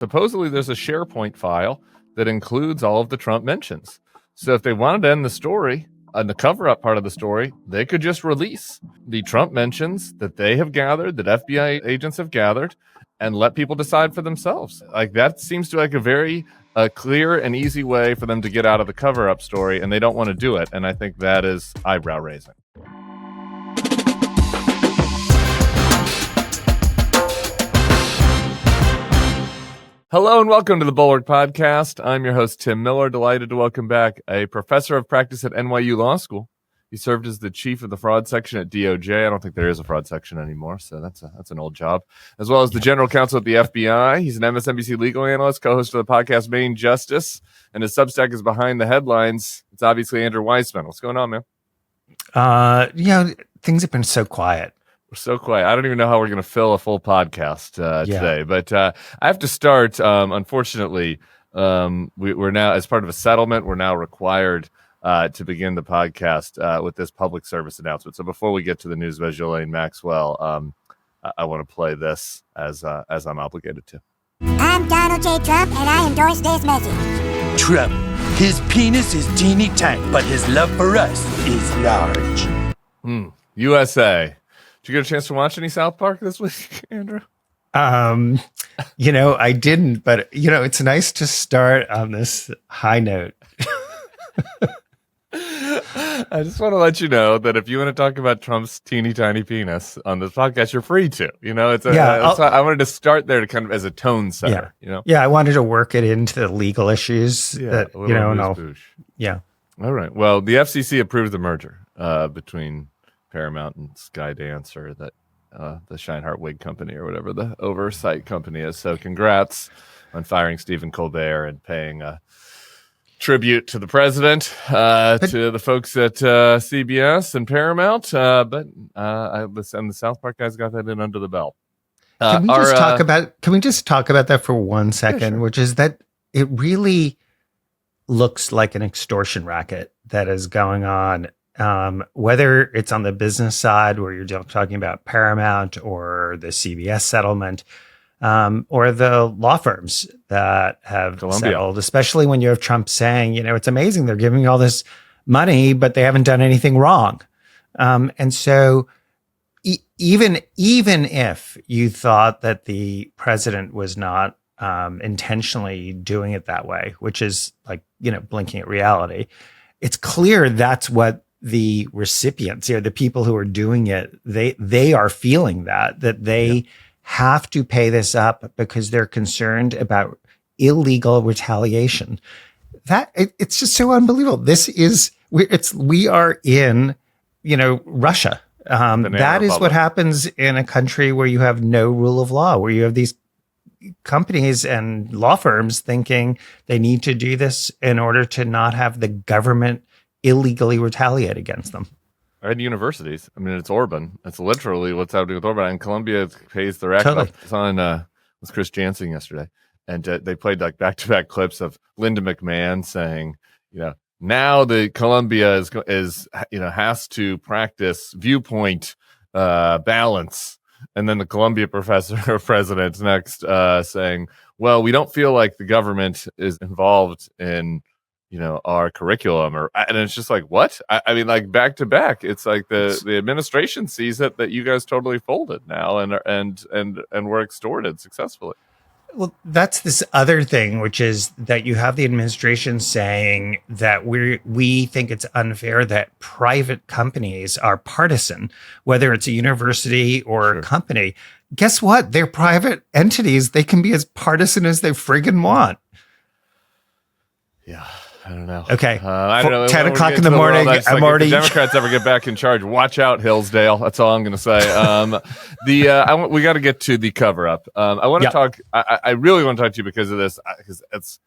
Supposedly, there's a SharePoint file that includes all of the Trump mentions. So if they wanted to end the story, on the cover-up part of the story, they could just release the Trump mentions that they have gathered, that FBI agents have gathered, and let people decide for themselves. Like, that seems to like a very clear and easy way for them to get out of the cover-up story, and they don't want to do it. And I think that is eyebrow-raising. Hello and welcome to the Bulwark Podcast. I'm your host, Tim Miller. Delighted to welcome back a professor of practice at NYU Law School. He served as the chief of the fraud section at DOJ. I don't think there is a fraud section anymore, so that's an old job. As well as the general counsel at the FBI. He's an MSNBC legal analyst, co-host of the podcast Main Justice, and his Substack is Behind the Headlines. It's obviously Andrew Weissmann. What's going on, man? Things have been so quiet. We're so quiet. I don't even know how we're going to fill a full podcast today. But I have to start. Unfortunately, we're now, as part of a settlement, we're now required to begin the podcast with this public service announcement. So before we get to the news by Ghislaine Maxwell, I want to play this as I'm obligated to. I'm Donald J. Trump, and I endorse this message. Trump, his penis is teeny tiny, but his love for us is large. USA. Did you get a chance to watch any South Park this week, Andrew? I didn't, but it's nice to start on this high note. I just want to let you know that if you want to talk about Trump's teeny tiny penis on this podcast, you're free to. I wanted to start there to kind of as a tone setter. I wanted to work it into the legal issues that All right. Well, the FCC approved the merger between Paramount and Skydance, or that the Scheinhardt Wig Company, or whatever the oversight company is. So congrats on firing Stephen Colbert and paying a tribute to the president, to the folks at CBS and Paramount. But the South Park guys got that in under the belt. Can we just talk about that for 1 second, yeah, sure. Which is that it really looks like an extortion racket that is going on. Whether it's on the business side where you're talking about Paramount or the CBS settlement, or the law firms that have settled, especially when you have Trump saying, it's amazing they're giving all this money, but they haven't done anything wrong. And so even if you thought that the president was not intentionally doing it that way, which is like, blinking at reality, it's clear that's what the recipients here, the people who are doing it, they are feeling that they have to pay this up because they're concerned about illegal retaliation. It's just so unbelievable. We are in, Russia. That is what happens in a country where you have no rule of law, where you have these companies and law firms thinking they need to do this in order to not have the government illegally retaliate against them. And universities. I mean, it's Orban. It's literally what's happening with Orban. And Colombia pays the racket. Totally. I was on with Chris Jansen yesterday, and they played like back-to-back clips of Linda McMahon saying, now the Colombia is has to practice viewpoint balance. And then the Columbia professor or president next saying, well, we don't feel like the government is involved in our curriculum, and it's just like, what? I mean, like back to back, it's like the administration sees it that you guys totally folded now and were extorted successfully. Well, that's this other thing, which is that you have the administration saying that we think it's unfair that private companies are partisan, whether it's a university or a company. Guess what? They're private entities. They can be as partisan as they friggin' want. Yeah. I don't know. Okay. I don't know. 10 o'clock in the morning. I'm already. If the Democrats ever get back in charge, watch out, Hillsdale. That's all I'm going to say. We got to get to the cover up. I want to talk. I really want to talk to you because of this, because it's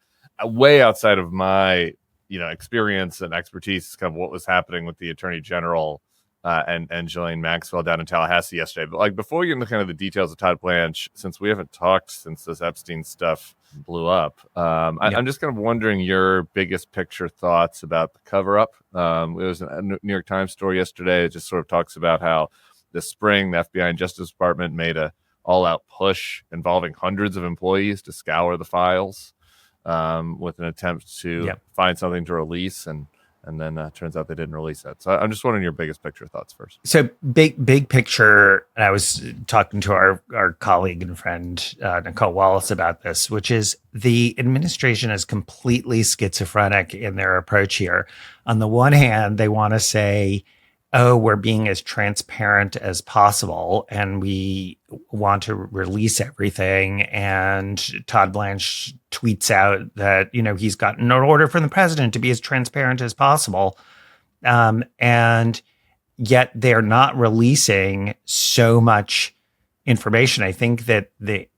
way outside of my experience and expertise. It's kind of what was happening with the Attorney General and Ghislaine Maxwell down in Tallahassee yesterday. But like before we get into kind of the details of Todd Blanche, since we haven't talked since this Epstein stuff blew up, I'm just kind of wondering your biggest picture thoughts about the cover up. It was a New York Times story yesterday. It just sort of talks about how this spring the FBI and Justice Department made a all-out push involving hundreds of employees to scour the files with an attempt to find something to release, and then turns out they didn't release that. So I'm just wondering your biggest picture thoughts first. So big picture, and I was talking to our colleague and friend, Nicole Wallace, about this, which is the administration is completely schizophrenic in their approach here. On the one hand, they want to say, oh, we're being as transparent as possible, and we want to release everything. And Todd Blanche tweets out that, he's gotten an order from the president to be as transparent as possible. And yet they're not releasing so much information. I think that the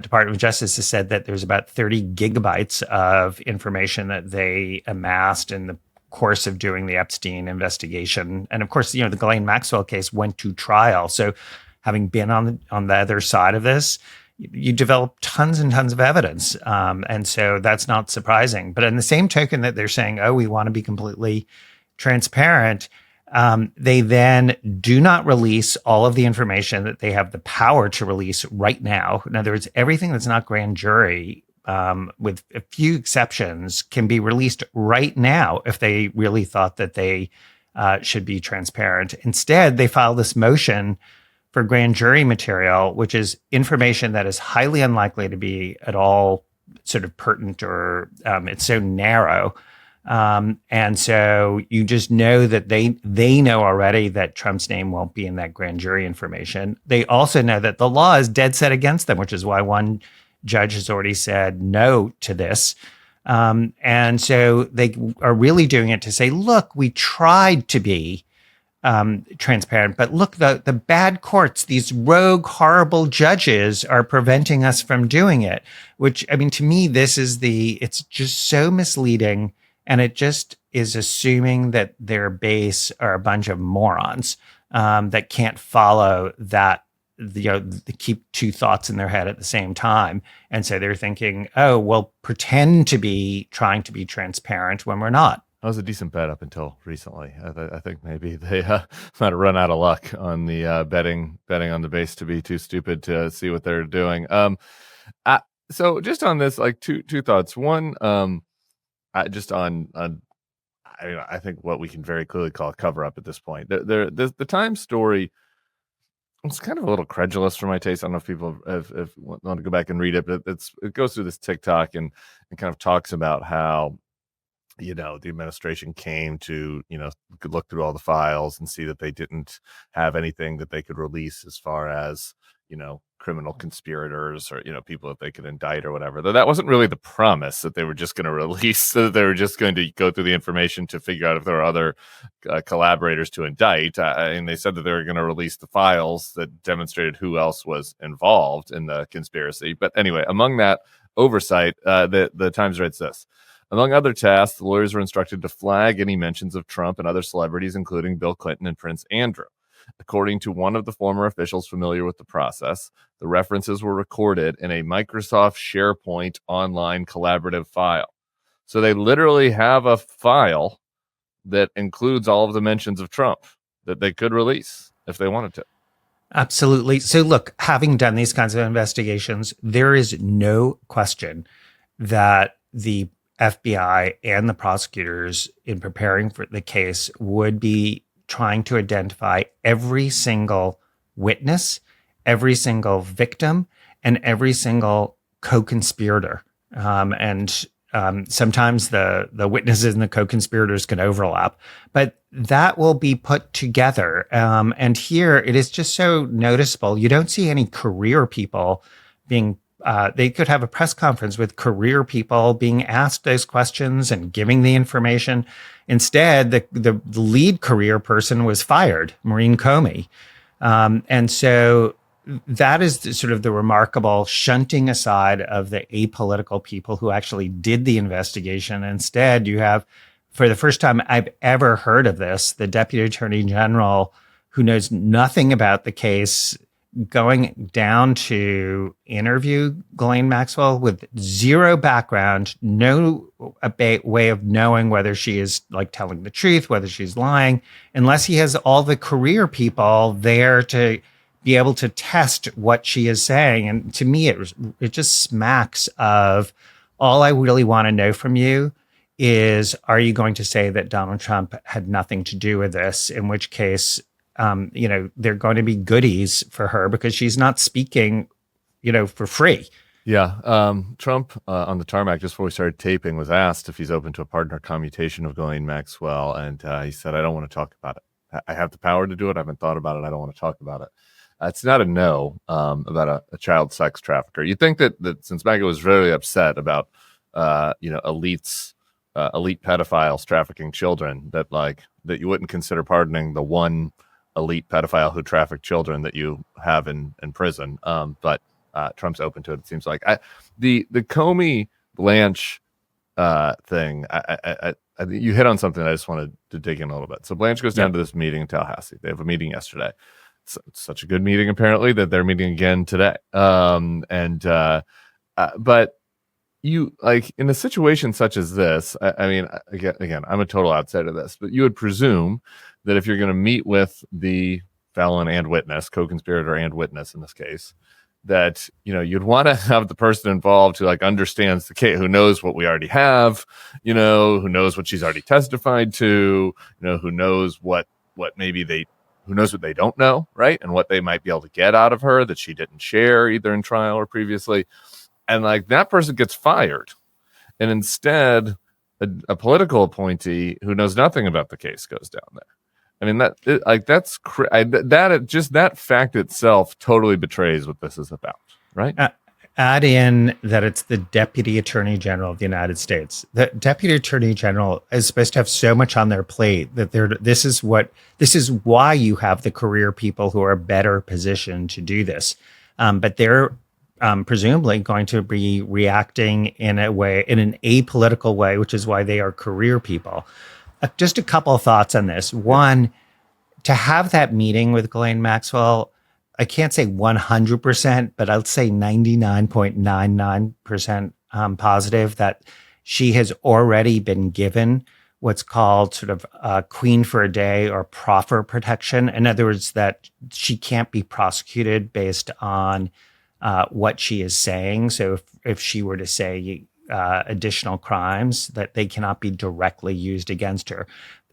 Department of Justice has said that there's about 30 gigabytes of information that they amassed in the course of doing the Epstein investigation. And of course, the Ghislaine Maxwell case went to trial. So having been on the other side of this, you develop tons and tons of evidence. And so that's not surprising. But in the same token that they're saying, oh, we want to be completely transparent, they then do not release all of the information that they have the power to release right now. In other words, everything that's not grand jury, with a few exceptions, can be released right now if they really thought that they should be transparent. Instead, they filed this motion for grand jury material, which is information that is highly unlikely to be at all sort of pertinent, or it's so narrow. And so you just know that they know already that Trump's name won't be in that grand jury information. They also know that the law is dead set against them, which is why one judge has already said no to this. And so they are really doing it to say, look, we tried to be transparent, but look, the bad courts, these rogue, horrible judges are preventing us from doing it, which, I mean, to me, it's just so misleading. And it just is assuming that their base are a bunch of morons that can't follow that, they keep two thoughts in their head at the same time. And so they're thinking, oh, we'll pretend to be trying to be transparent when we're not. That was a decent bet up until recently. I think maybe they might have run out of luck on the betting on the base to be too stupid to see what they're doing. So just on this, like two thoughts. One, just on I think what we can very clearly call a cover up at this point. The Times story, it's kind of a little credulous for my taste. I don't know if people have want to go back and read it, but it goes through this TikTok and kind of talks about how, the administration came to, look through all the files and see that they didn't have anything that they could release as far as, criminal conspirators or, people that they could indict or whatever. Though that wasn't really the promise, that they were just going to release, so that they were just going to go through the information to figure out if there were other collaborators to indict. And they said that they were going to release the files that demonstrated who else was involved in the conspiracy. But anyway, among that oversight, the Times writes this. Among other tasks, the lawyers were instructed to flag any mentions of Trump and other celebrities, including Bill Clinton and Prince Andrew. According to one of the former officials familiar with the process, the references were recorded in a Microsoft SharePoint online collaborative file. So they literally have a file that includes all of the mentions of Trump that they could release if they wanted to. Absolutely. So look, having done these kinds of investigations, there is no question that the FBI and the prosecutors, in preparing for the case, would be trying to identify every single witness, every single victim, and every single co-conspirator. And sometimes the witnesses and the co-conspirators can overlap, but that will be put together. And here it is just so noticeable. You don't see any career people being they could have a press conference with career people being asked those questions and giving the information. Instead, the lead career person was fired, Maureen Comey. And so that is sort of the remarkable shunting aside of the apolitical people who actually did the investigation. Instead, you have, for the first time I've ever heard of this, the Deputy Attorney General, who knows nothing about the case, going down to interview Ghislaine Maxwell with zero background, no way of knowing whether she is like telling the truth, whether she's lying, unless he has all the career people there to be able to test what she is saying. And to me, it just smacks of, all I really want to know from you is, are you going to say that Donald Trump had nothing to do with this? In which case, they're going to be goodies for her because she's not speaking, for free. Yeah. Trump on the tarmac, just before we started taping, was asked if he's open to a partner commutation of Ghislaine Maxwell. And he said, I don't want to talk about it. I have the power to do it. I haven't thought about it. I don't want to talk about it. It's not a no about a child sex trafficker. You'd think that since MAGA was really upset about, elites, elite pedophiles trafficking children, that you wouldn't consider pardoning the one elite pedophile who trafficked children that you have in prison. But Trump's open to it. It seems like the Comey Blanche thing. I you hit on something I just wanted to dig in a little bit. So Blanche goes down to this meeting in Tallahassee. They have a meeting yesterday. It's such a good meeting, apparently, that they're meeting again today. But you, in a situation such as this, I mean, again, I'm a total outsider of this, but you would presume that if you're going to meet with the felon and witness, co-conspirator and witness in this case, that you'd want to have the person involved who understands the case, who knows what we already have, who knows what she's already testified to, who knows what they don't know, right, and what they might be able to get out of her that she didn't share either in trial or previously, and that person gets fired, and instead a political appointee who knows nothing about the case goes down there. I mean, that fact itself totally betrays what this is about, right? Add in that it's the Deputy Attorney General of the United States. The Deputy Attorney General is supposed to have so much on their plate that this is why you have the career people who are better positioned to do this. But they're presumably going to be reacting in an apolitical way, which is why they are career people. Just a couple of thoughts on this. One, to have that meeting with Ghislaine Maxwell, I can't say 100%, but I'll say 99.99% positive that she has already been given what's called sort of queen for a day or proffer protection. In other words, that she can't be prosecuted based on what she is saying. So if she were to say additional crimes, that they cannot be directly used against her.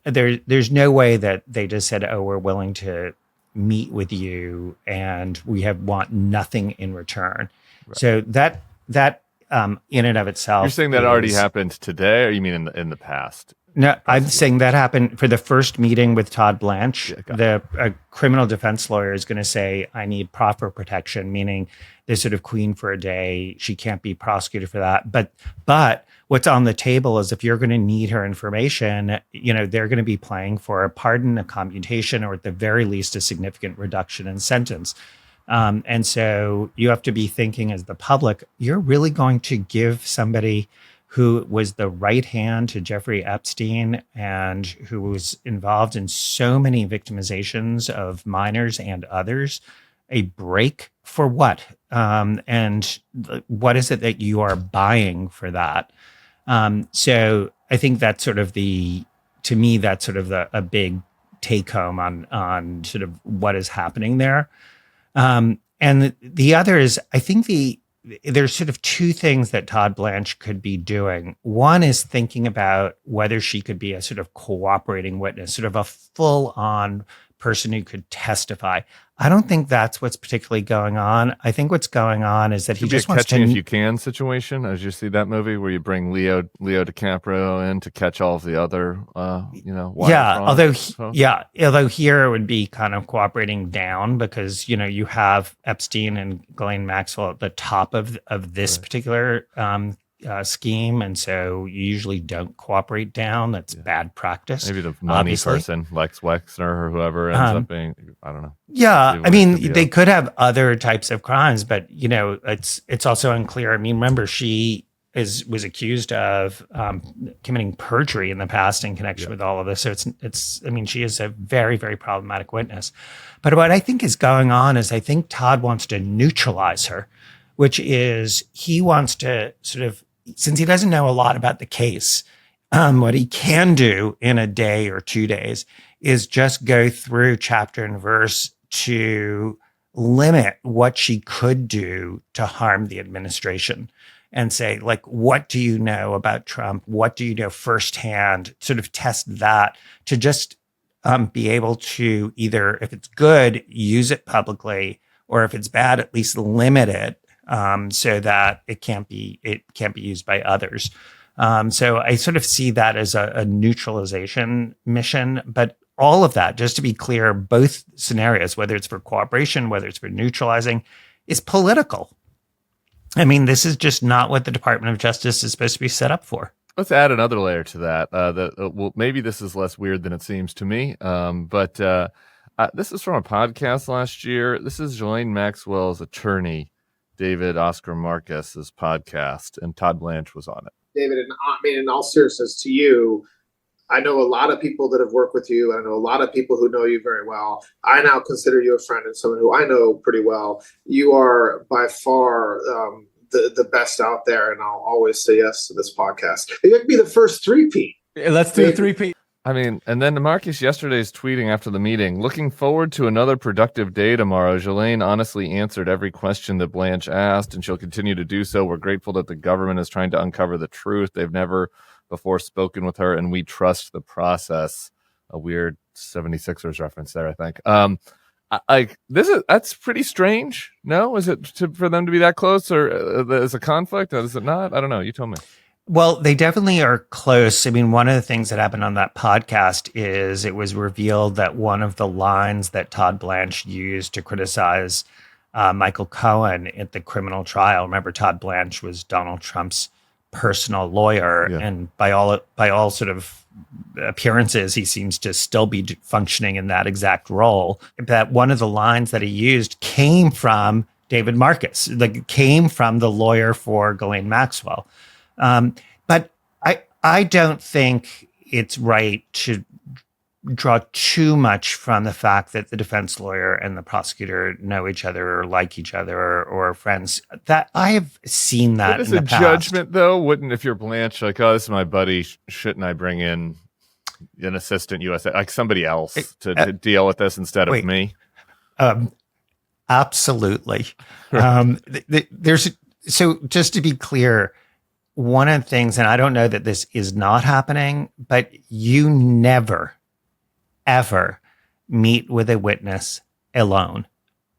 There's no way that they just said, oh, we're willing to meet with you and we want nothing in return. Right. So that in and of itself. You're saying that already happened today, or you mean in the past? No, I'm saying that happened for the first meeting with Todd Blanche. Yeah, the criminal defense lawyer is going to say, I need proffer protection, meaning this sort of queen for a day. She can't be prosecuted for that. But what's on the table is if you're going to need her information, they're going to be playing for a pardon, a commutation, or at the very least, a significant reduction in sentence. And so you have to be thinking as the public, you're really going to give somebody who was the right hand to Jeffrey Epstein and who was involved in so many victimizations of minors and others, a break for what? And what is it that you are buying for that? So I think that's sort of a big take home on sort of what is happening there. And the other is, I think there's sort of two things that Todd Blanche could be doing. One is thinking about whether she could be a sort of cooperating witness, sort of a full-on person who could testify. I don't think that's what's particularly going on. I think what's going on is that he just wants to... Catching If You Can situation, as you see that movie where you bring Leo DiCaprio in to catch all of the other, although here it would be kind of cooperating down because, you have Epstein and Ghislaine Maxwell at the top of this particular scheme, and so you usually don't cooperate down. That's bad practice. Maybe the money person, Lex Wexner or whoever ends up being, I don't know. Yeah, I mean, they could have other types of crimes, but it's also unclear. I mean, remember, she was accused of committing perjury in the past in connection with all of this. So it's. I mean, she is a very, very problematic witness. But what I think is going on is I think Todd wants to neutralize her, which is he wants to sort of, since he doesn't know a lot about the case, what he can do in a day or 2 days is just go through chapter and verse to limit what she could do to harm the administration and say, like, what do you know about Trump? What do you know firsthand? Sort of test that to just be able to either, if it's good, use it publicly, or if it's bad, at least limit it so that it can't be used by others. So I sort of see that as a neutralization mission. But all of that, just to be clear, both scenarios, whether it's for cooperation, whether it's for neutralizing, is political. I mean, this is just not what the Department of Justice is supposed to be set up for. Let's add another layer to that. Well, maybe this is less weird than it seems to me. But this is from a podcast last year. This is Ghislaine Maxwell's attorney, David Oscar Marcus's podcast, and Todd Blanche was on it. David, and I mean, in all seriousness to you, I know a lot of people that have worked with you. I know a lot of people who know you very well. I now consider you a friend and someone who I know pretty well. You are by far the best out there, and I'll always say yes to this podcast. It could be the first three-peat. Let's do a three-peat. I mean, and then Marcus yesterday's tweeting after the meeting, looking forward to another productive day tomorrow. Ghislaine honestly answered every question that Blanche asked, and she'll continue to do so. We're grateful that the government is trying to uncover the truth. They've never before spoken with her, and we trust the process. A weird 76ers reference there, I think. That's pretty strange. No, is it for them to be that close, or is a conflict? Or is it not? I don't know. You tell me. Well, they definitely are close. I mean, one of the things that happened on that podcast is it was revealed that one of the lines that Todd Blanche used to criticize Michael Cohen at the criminal trial. Remember, Todd Blanche was Donald Trump's personal lawyer, and by all sort of appearances, he seems to still be functioning in that exact role. That one of the lines that he used came from David Marcus, came from the lawyer for Ghislaine Maxwell. But I don't think it's right to draw too much from the fact that the defense lawyer and the prosecutor know each other or like each other or are friends. That I have seen that in the past. Judgment, though, wouldn't, if you're Blanche, like, oh, this is my buddy, shouldn't I bring in an assistant U.S. like somebody else to deal with this instead of me? Absolutely. So just to be clear, one of the things, and I don't know that this is not happening, but you never, ever meet with a witness alone,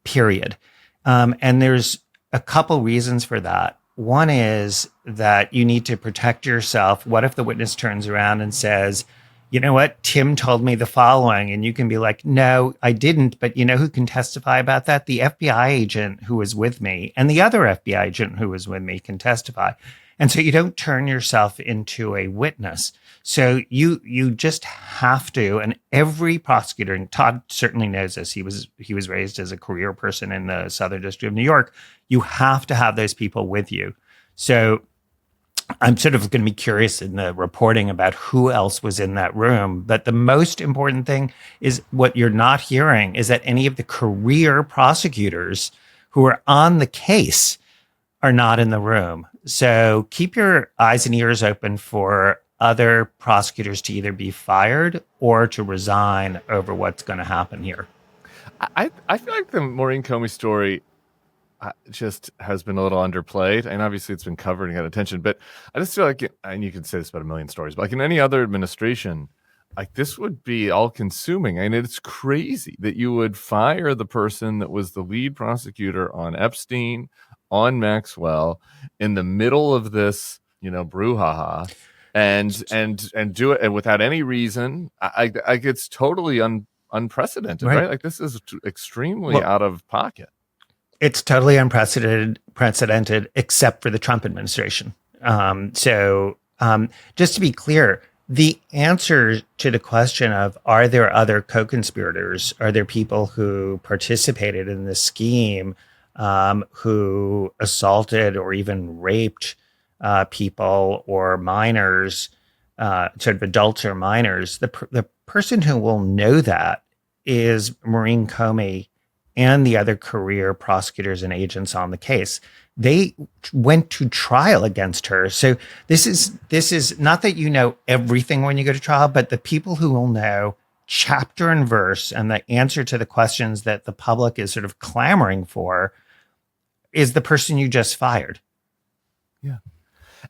period. And there's a couple reasons for that. One is that you need to protect yourself. What if the witness turns around and says, you know what, Tim told me the following, and you can be like, no, I didn't, but you know who can testify about that? The FBI agent who was with me and the other FBI agent who was with me can testify. And so you don't turn yourself into a witness. So you just have to, and every prosecutor, and Todd certainly knows this, he was raised as a career person in the Southern District of New York, you have to have those people with you. So I'm sort of going to be curious in the reporting about who else was in that room. But the most important thing is what you're not hearing is that any of the career prosecutors who are on the case are not in the room. So keep your eyes and ears open for other prosecutors to either be fired or to resign over what's going to happen here. I feel like the Maureen Comey story just has been a little underplayed, and obviously it's been covered and got attention, but I just feel like, and you can say this about a million stories, but like in any other administration, like this would be all consuming. I mean, it's crazy that you would fire the person that was the lead prosecutor on Epstein, on Maxwell, in the middle of this, brouhaha, and do it without any reason. I it's totally unprecedented, right? Like this is extremely out of pocket. It's totally unprecedented, except for the Trump administration. So just to be clear, the answer to the question of, are there other co-conspirators? Are there people who participated in this scheme, who assaulted or even raped people or minors, sort of adults or minors? The person who will know that is Maureen Comey and the other career prosecutors and agents on the case. They went to trial against her. So this is not that you know everything when you go to trial, but the people who will know chapter and verse and the answer to the questions that the public is sort of clamoring for is the person you just fired. Yeah.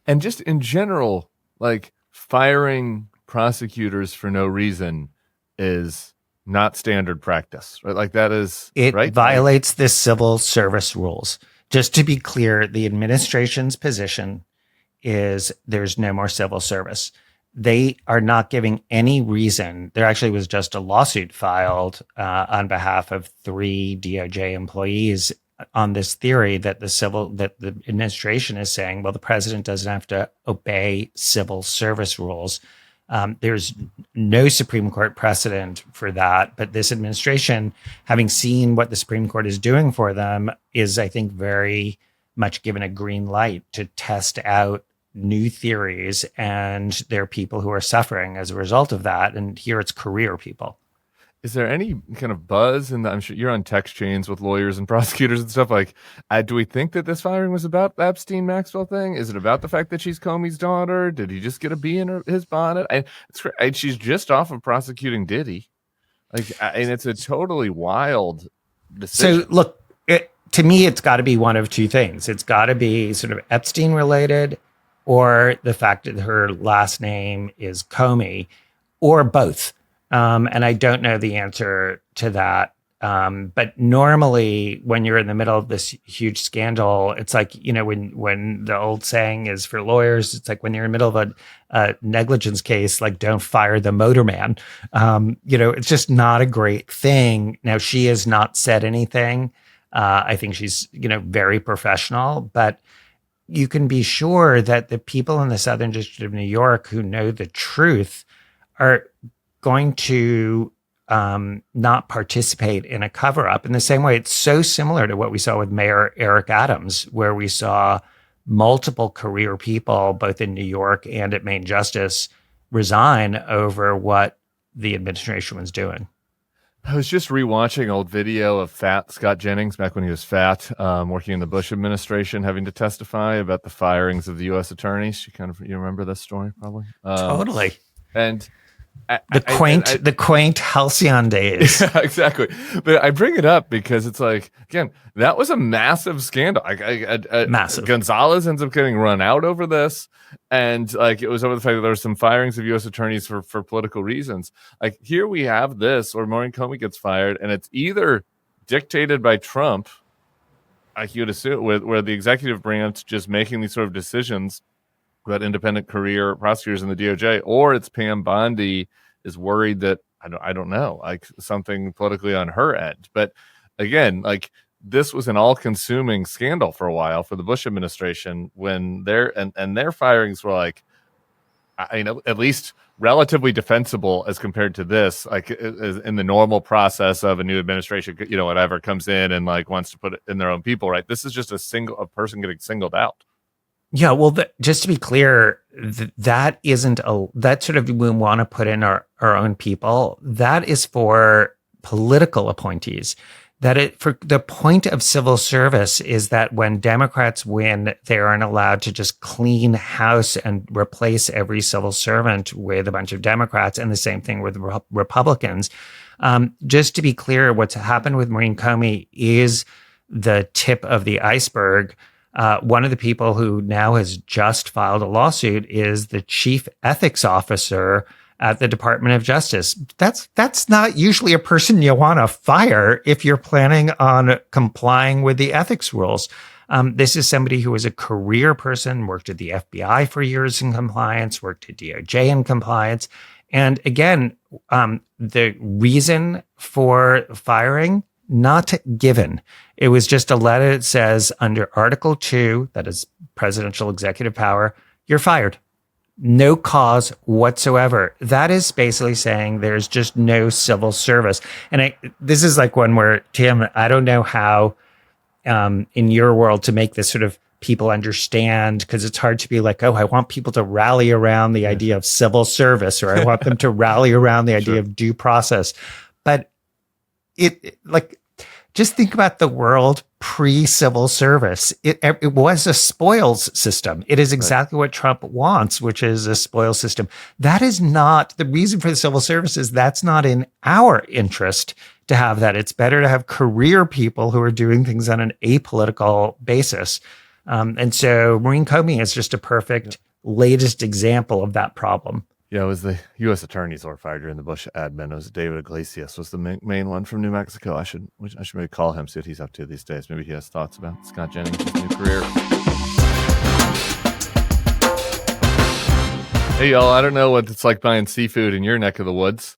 And just in general, like firing prosecutors for no reason is not standard practice, right? Like that is it right? violates the civil service rules. Just to be clear, the administration's position is there's no more civil service. They are not giving any reason. There actually was just a lawsuit filed on behalf of 3 DOJ employees on this theory that the administration is saying, well, the president doesn't have to obey civil service rules. There's no Supreme Court precedent for that, but this administration, having seen what the Supreme Court is doing for them, is, I think, very much given a green light to test out new theories, and there are people who are suffering as a result of that. And here it's career people. Is there any kind of buzz in the, I'm sure you're on text chains with lawyers and prosecutors and stuff, like, do we think that this firing was about the Epstein Maxwell thing? Is it about the fact that she's Comey's daughter? Did he just get a bee in his bonnet? She's just off of prosecuting Diddy. And it's a totally wild decision. So look, to me, it's got to be one of two things. It's got to be sort of Epstein related, or the fact that her last name is Comey, or both. And I don't know the answer to that. But normally when you're in the middle of this huge scandal, it's like, when the old saying is for lawyers, it's like when you're in the middle of a negligence case, like don't fire the motorman. It's just not a great thing. Now, she has not said anything. I think she's, very professional, but you can be sure that the people in the Southern District of New York who know the truth are going to not participate in a cover-up. In the same way, it's so similar to what we saw with Mayor Eric Adams, where we saw multiple career people, both in New York and at Main Justice, resign over what the administration was doing. I was just rewatching old video of fat Scott Jennings back when he was fat, working in the Bush administration, having to testify about the firings of the U.S. attorneys. You remember this story, probably? Totally. And the quaint halcyon days. Yeah, exactly. But I bring it up because it's like, again, that was a massive scandal. Massive. Gonzalez ends up getting run out over this. And it was over the fact that there were some firings of U.S. attorneys for political reasons. Like, here we have this, or Maureen Comey gets fired, and it's either dictated by Trump, like you'd assume, where the executive branch just making these sort of decisions about independent career prosecutors in the DOJ, or it's Pam Bondi is worried that, I don't know, like something politically on her end. But again, this was an all-consuming scandal for a while for the Bush administration, when their firings were at least relatively defensible as compared to this, in the normal process of a new administration, whatever comes in and wants to put it in their own people, right? This is just a person getting singled out. Yeah, well, just to be clear, that isn't that sort of, we want to put in our own people. That is for political appointees. For the point of civil service is that when Democrats win, they aren't allowed to just clean house and replace every civil servant with a bunch of Democrats, and the same thing with Republicans. Just to be clear, what's happened with Maureen Comey is the tip of the iceberg. One of the people who now has just filed a lawsuit is the chief ethics officer at the Department of Justice. That's not usually a person you want to fire if you're planning on complying with the ethics rules. This is somebody who was a career person, worked at the FBI for years in compliance, worked at DOJ in compliance. And again, the reason for firing, not given. It was just a letter that says under Article 2, that is presidential executive power, you're fired. No cause whatsoever. That is basically saying there's just no civil service. And this is like one where, Tim, I don't know how in your world to make this sort of people understand, because it's hard to be like, oh, I want people to rally around the idea of civil service, or I want them to rally around the idea of due process. But Just think about the world pre-civil service. It was a spoils system. It is exactly what Trump wants, which is a spoils system. That is not the reason for the civil service. Is that's not in our interest to have that. It's better to have career people who are doing things on an apolitical basis. And so Maureen Comey is just a perfect latest example of that problem. Yeah, it was the U.S. attorneys who were fired during the Bush admin. It was David Iglesias was the main one from New Mexico. I should maybe call him, see what he's up to these days. Maybe he has thoughts about Scott Jennings' new career. Hey, y'all, I don't know what it's like buying seafood in your neck of the woods.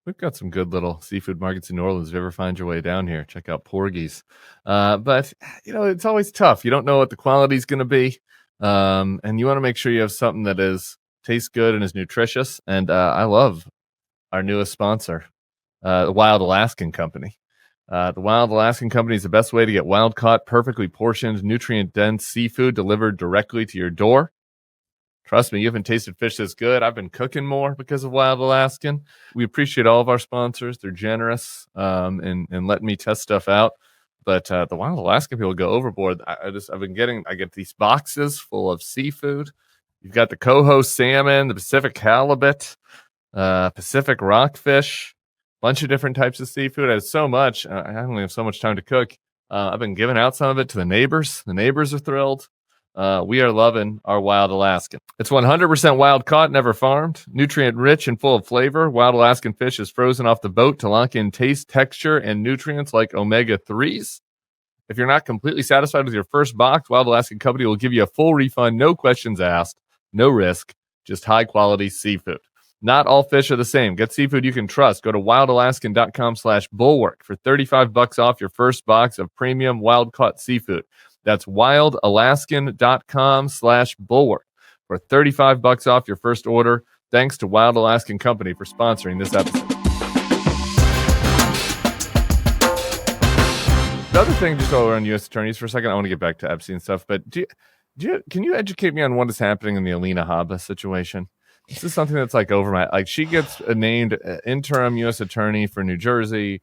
We've got some good little seafood markets in New Orleans. If you ever find your way down here, check out Porgy's. But, it's always tough. You don't know what the quality is going to be. And you want to make sure you have something that tastes good and is nutritious. And I love our newest sponsor, the Wild Alaskan Company. The Wild Alaskan Company is the best way to get wild-caught, perfectly portioned, nutrient-dense seafood delivered directly to your door. Trust me, you haven't tasted fish this good. I've been cooking more because of Wild Alaskan. We appreciate all of our sponsors. They're generous in letting me test stuff out. But the Wild Alaskan people go overboard. I get these boxes full of seafood. You've got the coho salmon, the Pacific halibut, Pacific rockfish, bunch of different types of seafood. I have so much. I only have so much time to cook. I've been giving out some of it to the neighbors. The neighbors are thrilled. We are loving our Wild Alaskan. It's 100% wild caught, never farmed, nutrient rich and full of flavor. Wild Alaskan fish is frozen off the boat to lock in taste, texture, and nutrients like omega-3s. If you're not completely satisfied with your first box, Wild Alaskan Company will give you a full refund, no questions asked, no risk, just high-quality seafood. Not all fish are the same. Get seafood you can trust. Go to wildalaskan.com/bulwark for $35 off your first box of premium wild-caught seafood. That's wildalaskan.com/bulwark for $35 off your first order. Thanks to Wild Alaskan Company for sponsoring this episode. The other thing, just while we're on U.S. attorneys for a second, I want to get back to Epstein stuff, but can you educate me on what is happening in the Alina Habba situation? This is something that's she gets named interim U.S. attorney for New Jersey,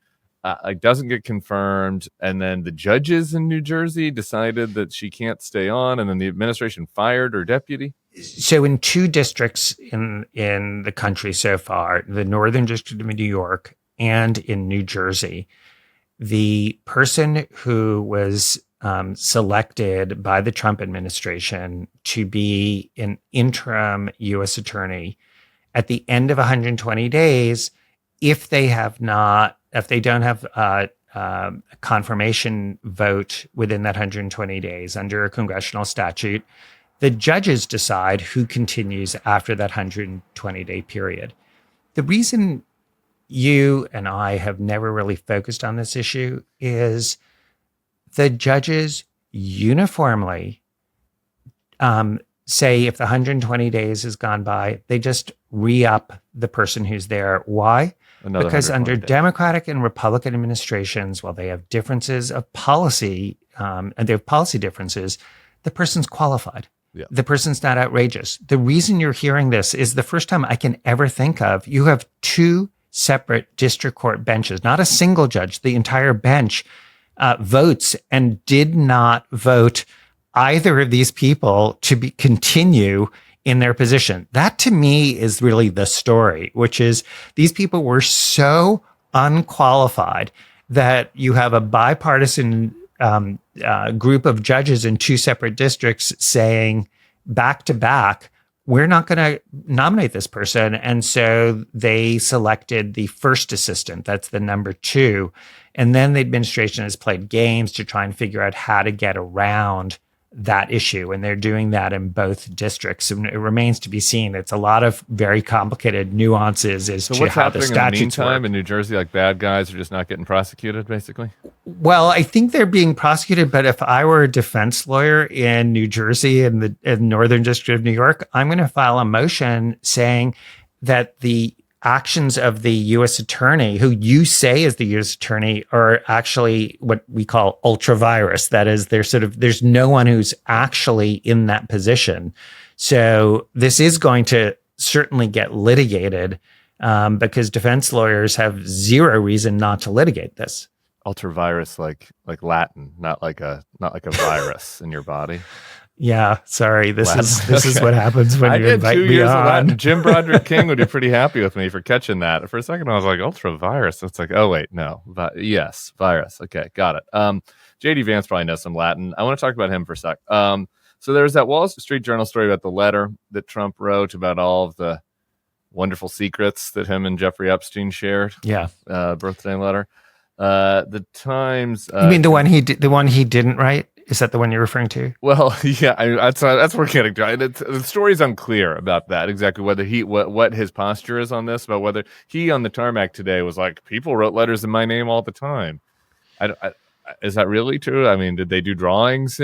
doesn't get confirmed, and then the judges in New Jersey decided that she can't stay on, and then the administration fired her deputy. So in two districts in the country so far, the Northern District of New York and in New Jersey, the person who was selected by the Trump administration to be an interim U.S. attorney at the end of 120 days, if they don't have a confirmation vote within that 120 days under a congressional statute, the judges decide who continues after that 120-day period. The reason you and I have never really focused on this issue is the judges uniformly say if the 120 days has gone by, they just re-up the person who's there. Why? Because under Democratic and Republican administrations, while they have differences of policy, and they have policy differences, the person's qualified. Yeah. The person's not outrageous. The reason you're hearing this is the first time I can ever think of, you have two separate district court benches, not a single judge. The entire bench votes and did not vote either of these people to continue in their position. That to me is really the story, which is these people were so unqualified that you have a bipartisan group of judges in two separate districts saying back to back, we're not going to nominate this person. And so they selected the first assistant. That's the number 2. And then the administration has played games to try and figure out how to get around that issue. And they're doing that in both districts. And it remains to be seen. It's a lot of very complicated nuances as to how the statutes work. So what's happening in the meantime in New Jersey? Like bad guys are just not getting prosecuted, basically? Well, I think they're being prosecuted. But if I were a defense lawyer in New Jersey and the Northern District of New York, I'm going to file a motion saying that the actions of the U.S. attorney, who you say is the U.S. attorney, are actually what we call ultra-virus. That is, there's no one who's actually in that position. So this is going to certainly get litigated because defense lawyers have zero reason not to litigate this. Ultravirus, like Latin, not like a virus in your body. Yeah, sorry. This Latin. is what happens when I you did invite 2 me years of Latin. on. Jim Broderick King would be pretty happy with me for catching that. For a second, I was like, ultravirus. It's like, oh wait, no, yes, virus. Okay, got it. JD Vance probably knows some Latin. I want to talk about him for a sec. So there's that Wall Street Journal story about the letter that Trump wrote about all of the wonderful secrets that him and Jeffrey Epstein shared. Yeah, birthday letter. The Times. you mean the one he didn't write? Is that the one you're referring to? Well, yeah, that's what we're getting to. The story's unclear about that exactly, whether what his posture is on this, about whether he on the tarmac today was like, people wrote letters in my name all the time. Is that really true? I mean, did they do drawings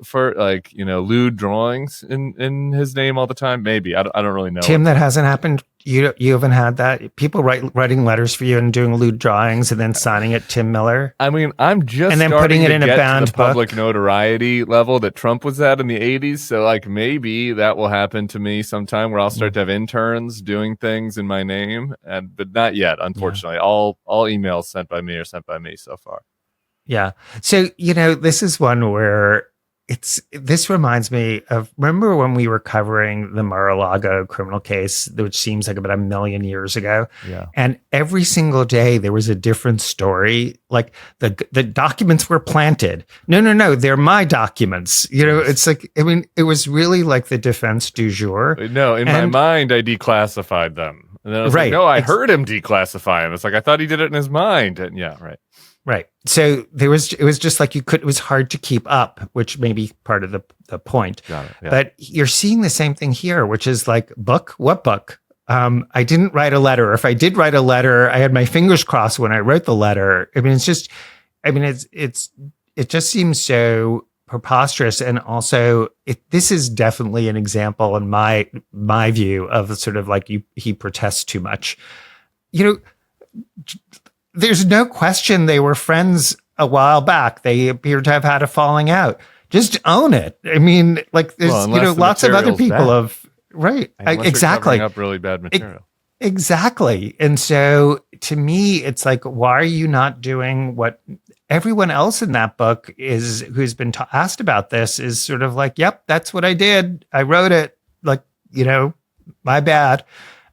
for lewd drawings in his name all the time? Maybe. I don't really know. Tim, that hasn't happened. You haven't had that? People writing letters for you and doing lewd drawings and then signing it Tim Miller? I mean, I'm just and then putting it in a bound book. Public notoriety level that Trump was at in the 80s. So like maybe that will happen to me sometime where I'll start to have interns doing things in my name. But not yet, unfortunately. Yeah. All emails sent by me are sent by me so far. Yeah. So, this is one where this reminds me of, remember when we were covering the Mar-a-Lago criminal case, which seems like about 1 million years ago? Yeah. And every single day there was a different story. Like the documents were planted. No, they're my documents. It's like, I mean, it was really like the defense du jour. No, in my mind, I declassified them. And then I was like, no, I heard him declassify them. It's like, I thought he did it in his mind. And yeah, right. Right. So it was just like it was hard to keep up, which may be part of the point. Got it, yeah. But you're seeing the same thing here, which is like, book? What book? I didn't write a letter. If I did write a letter, I had my fingers crossed when I wrote the letter. I mean, it just seems so preposterous. And also this is definitely an example in my view of sort of like he protests too much. There's no question they were friends a while back. They appear to have had a falling out. Just own it. I mean, like there's lots of other people right. Exactly. Up really bad material. Exactly. And so to me, it's like, why are you not doing what everyone else in that book who's been asked about this is sort of like, yep, that's what I did. I wrote it. Like, my bad.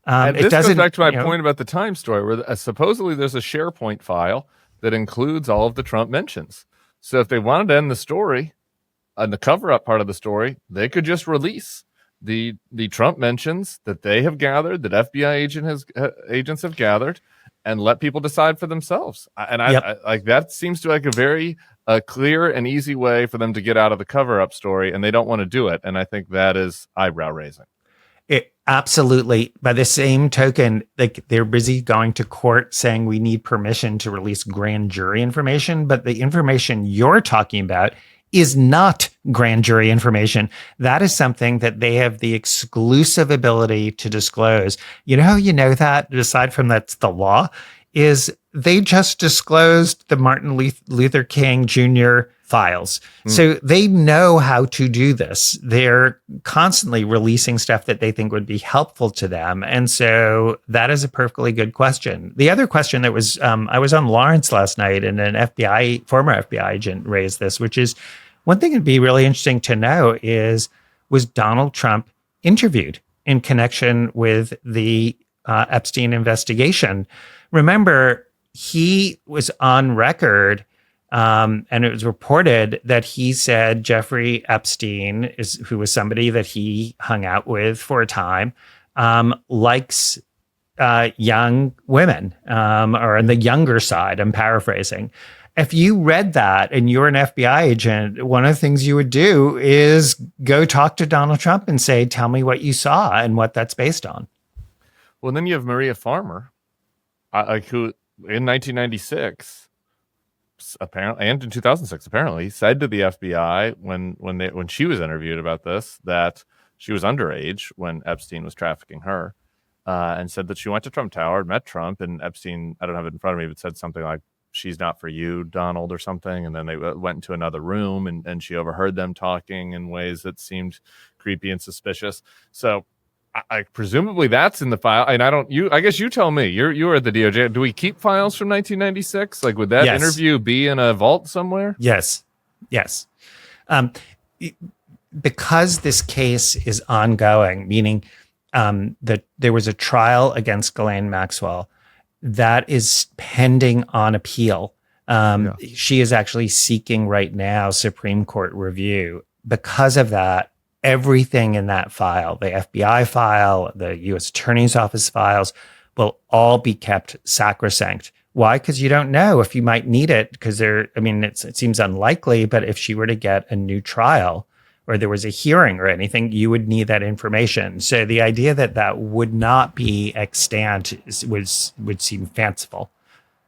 And this goes back to my point about the Times story, where supposedly there's a SharePoint file that includes all of the Trump mentions. So if they wanted to end the story, on the cover-up part of the story, they could just release the Trump mentions that they have gathered, that FBI agents have gathered, and let people decide for themselves. I like that seems to like a very clear and easy way for them to get out of the cover-up story, and they don't want to do it. And I think that is eyebrow-raising. Absolutely. By the same token, like they're busy going to court saying we need permission to release grand jury information, but the information you're talking about is not grand jury information. That is something that they have the exclusive ability to disclose. You know how you know that, aside from that's the law, is they just disclosed the Martin Luther King Jr. files. So they know how to do this. They're constantly releasing stuff that they think would be helpful to them. And so that is a perfectly good question. The other question that was, I was on Lawrence last night and an former FBI agent raised this, which is one thing that'd be really interesting to know is, was Donald Trump interviewed in connection with the Epstein investigation? Remember, he was on record and it was reported that he said Jeffrey Epstein, who was somebody that he hung out with for a time, likes young women or on the younger side. I'm paraphrasing. If you read that and you're an FBI agent, one of the things you would do is go talk to Donald Trump and say, tell me what you saw and what that's based on. Well, then you have Maria Farmer, who in 1996, apparently, and in 2006, apparently, said to the FBI when she was interviewed about this that she was underage when Epstein was trafficking her, and said that she went to Trump Tower, met Trump, and Epstein, I don't have it in front of me, but said something like, "She's not for you, Donald," or something. And then they went into another room and she overheard them talking in ways that seemed creepy and suspicious. So I presumably that's in the file, and I guess you tell me. You were at the DOJ. Do we keep files from 1996? Like, would that interview be in a vault somewhere? Yes. Because this case is ongoing, meaning that there was a trial against Ghislaine Maxwell that is pending on appeal. She is actually seeking right now Supreme Court review. Because of that, everything in that file, the FBI file, the U.S. Attorney's Office files, will all be kept sacrosanct. Why? Because you don't know if you might need it, because it seems unlikely, but if she were to get a new trial or there was a hearing or anything, you would need that information. So the idea that would not be extant would seem fanciful.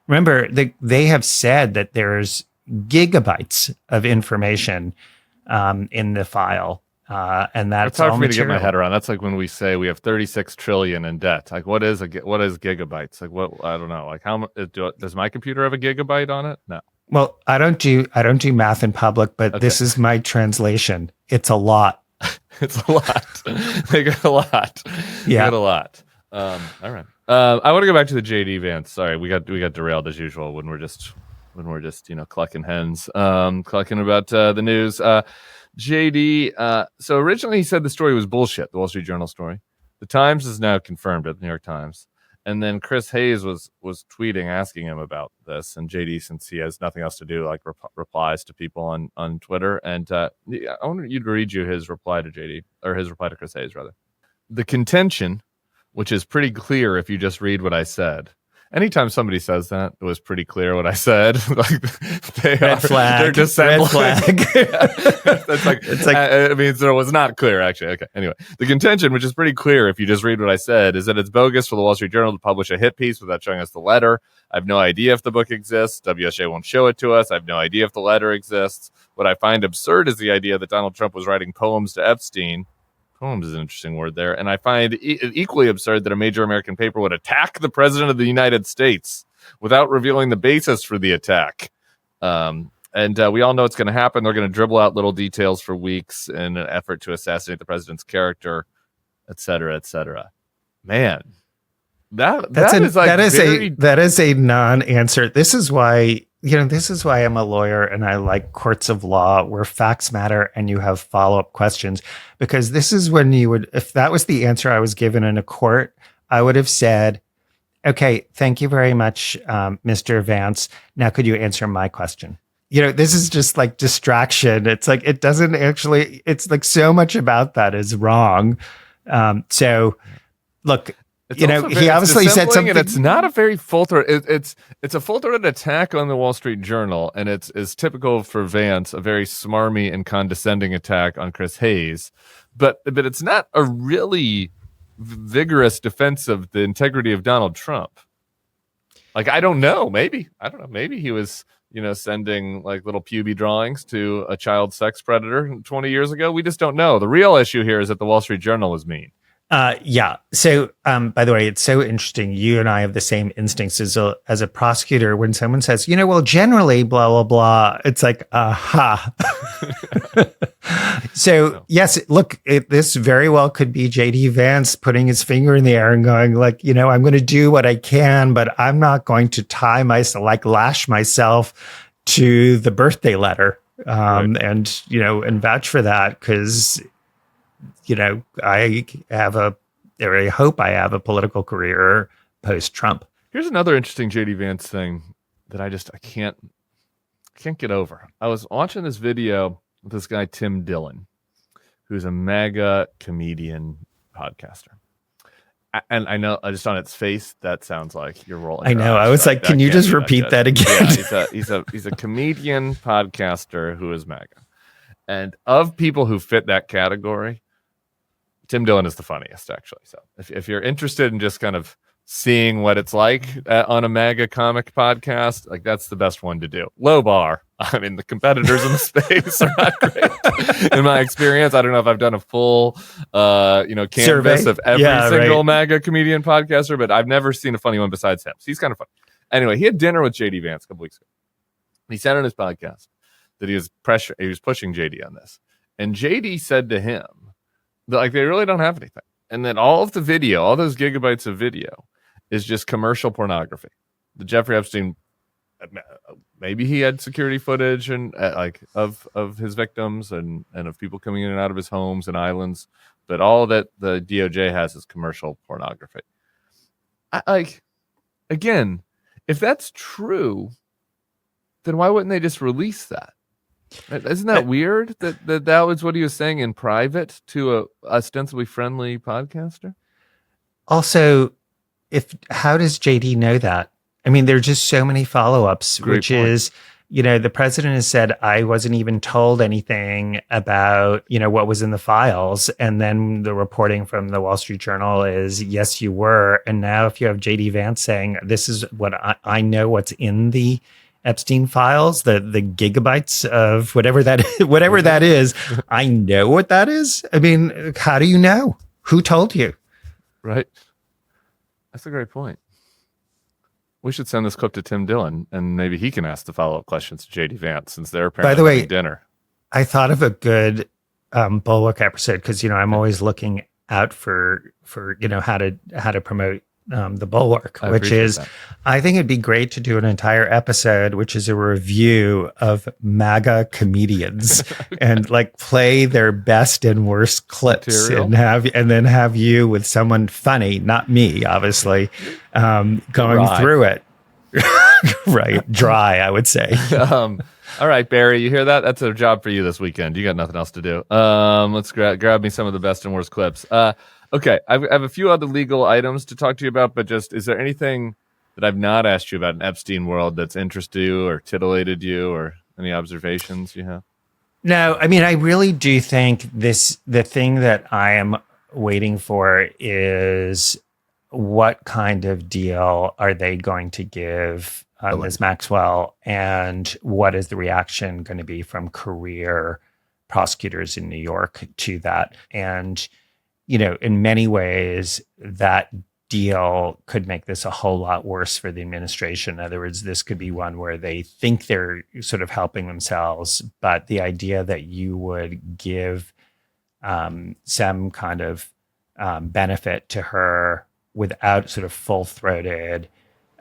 Remember, they have said that there's gigabytes of information in the file, and that's it's hard all for me material. to get my head around. That's like when we say we have 36 trillion in debt. Like, what is gigabytes? Like, what? I don't know. Like, how does my computer have a gigabyte on it? No. Well, I don't do math in public, but This is my translation. It's a lot. It's a lot. They got a lot. Yeah, they got a lot. All right. I want to go back to the JD Vance. Sorry, we got derailed as usual when we're just clucking hens, clucking about the news. JD. So originally he said the story was bullshit. The Wall Street Journal story. The Times has now confirmed it. The New York Times. And then Chris Hayes was tweeting asking him about this, and JD, since he has nothing else to do, like replies to people on Twitter. And I want you to read you his reply to JD, or his reply to Chris Hayes rather. The contention, which is pretty clear if you just read what I said. Anytime somebody says that, it was pretty clear what I said. Like red flag. They're just red flag. That's like it means it was not clear actually. Okay. Anyway, the contention, which is pretty clear if you just read what I said, is that it's bogus for the Wall Street Journal to publish a hit piece without showing us the letter. I have no idea if the book exists. WSJ won't show it to us. I have no idea if the letter exists. What I find absurd is the idea that Donald Trump was writing poems to Epstein. Poems is an interesting word there. And I find it equally absurd that a major American paper would attack the president of the United States without revealing the basis for the attack. And we all know it's going to happen. They're going to dribble out little details for weeks in an effort to assassinate the president's character, et cetera, et cetera. Man, that is a non-answer. This is why I'm a lawyer and I like courts of law where facts matter and you have follow-up questions, because this is when if that was the answer I was given in a court, I would have said, okay, thank you very much, Mr. Vance. Now, could you answer my question? This is just like distraction. It's like, it doesn't actually, it's like so much about that is wrong. So look, he obviously said something, and it's not a very full-throated. It's a full-throated attack on the Wall Street Journal, and it's typical for Vance, a very smarmy and condescending attack on Chris Hayes, but it's not a really vigorous defense of the integrity of Donald Trump. Like, I don't know, maybe he was sending like little pubic drawings to a child sex predator 20 years ago. We just don't know. The real issue here is that the Wall Street Journal is mean. Yeah. So, by the way, it's so interesting. You and I have the same instincts as a prosecutor. When someone says, well, generally, blah, blah, blah, it's like, aha. So, yes, look, this very well could be JD Vance putting his finger in the air and going like, I'm going to do what I can, but I'm not going to lash myself to the birthday letter, right. and vouch for that, because I hope I have a political career post-Trump. Here's another interesting JD Vance thing that I can't get over. I was watching this video with this guy, Tim Dillon, who's a MAGA comedian podcaster. And I know just on its face, that sounds like you're rolling. I know. I was like, can you just repeat that again? Yeah, he's a comedian podcaster who is MAGA. And of people who fit that category, Tim Dillon is the funniest, actually. So if you're interested in just kind of seeing what it's like on a MAGA comic podcast, like that's the best one to do. Low bar. I mean, the competitors in the space are not great in my experience. I don't know if I've done a full, canvas survey of every single MAGA comedian podcaster, but I've never seen a funny one besides him. So he's kind of funny. Anyway, he had dinner with JD Vance a couple weeks ago. He said on his podcast that he was pushing JD on this. And JD said to him, like, they really don't have anything. and then all of the video, all those gigabytes of video, is just commercial pornography. The Jeffrey Epstein, maybe he had security footage and like of his victims and of people coming in and out of his homes and islands, but all that the DOJ has is commercial pornography. Again, if that's true, then why wouldn't they just release that? Isn't that weird that was what he was saying in private to a ostensibly friendly podcaster? Also, how does JD know that? I mean, there are just so many follow-ups, which is, the president has said, I wasn't even told anything about, what was in the files. And then the reporting from the Wall Street Journal is, yes, you were. And now if you have JD Vance saying, this is what I know what's in the Epstein files, the gigabytes of whatever that is, I know what that is. I mean, how do you know? Who told you? Right. That's a great point. We should send this clip to Tim Dillon, and maybe he can ask the follow-up questions to JD Vance, since they're apparently By the way, having dinner. I thought of a good Bulwark episode because I'm always looking out for how to promote the Bulwark, which is that. I think it'd be great to do an entire episode, which is a review of MAGA comedians and like play their best and worst clips and then have you with someone funny, not me, obviously, going through it. Right. Dry, I would say. All right, Barry, you hear that? That's a job for you this weekend. You got nothing else to do. Let's grab me some of the best and worst clips. Okay, I have a few other legal items to talk to you about, but just, is there anything that I've not asked you about in Epstein world that's interested you or titillated you, or any observations you have? No, I mean, I really do think the thing that I am waiting for is what kind of deal are they going to give Ms. Maxwell, and what is the reaction going to be from career prosecutors in New York to that? And in many ways, that deal could make this a whole lot worse for the administration. In other words, this could be one where they think they're sort of helping themselves, but the idea that you would give some kind of benefit to her without sort of full-throated